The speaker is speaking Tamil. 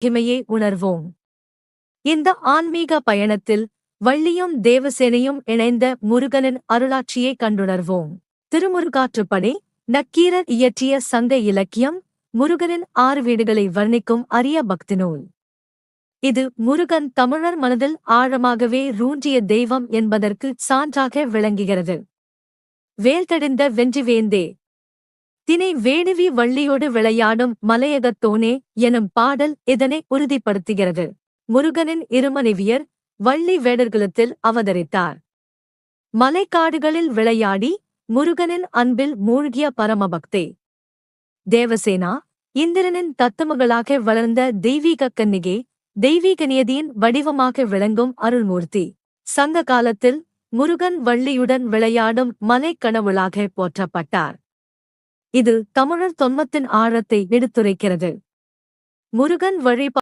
மகிமையை உணர்வோம். இந்த ஆன்மீக பயணத்தில் வள்ளியும் தேவசேனையும் இணைந்த முருகனின் அருளாட்சியை கண்டுணர்வோம். திருமுருகாற்றுப்படை நக்கீரர் இயற்றிய சங்க இலக்கியம் முருகனின் 6 வீடுகளை வர்ணிக்கும் அரிய பக்தி நூல். இது முருகன் தமிழர் மனதில் ஆழமாகவே ரூன்றிய தெய்வம் என்பதற்கு சான்றாக விளங்குகிறது. வேல்தடிந்த வென்றிவேந்தே தினை வேணுவி வள்ளியோடு விளையாடும் மலையகத்தோனே எனும் பாடல் இதனை உறுதிப்படுத்துகிறது. முருகனின் இருமனைவியர் வள்ளி வேடர்குலத்தில் அவதரித்தார். மலைக்காடுகளில் விளையாடி முருகனின் அன்பில் மூழ்கிய பரமபக்தே. தேவசேனா இந்திரனின் தத்தமகளாக வளர்ந்த தெய்வீக கன்னிகை, தெய்வீக நியதியின் வடிவமாக விளங்கும் அருள்மூர்த்தி. சங்க காலத்தில் முருகன் வள்ளியுடன் விளையாடும் மலைக்கடவுளாக போற்றப்பட்டார். இது தமிழர் தொன்மத்தின் ஆழத்தை எடுத்துரைக்கிறது. முருகன் வழிபாடு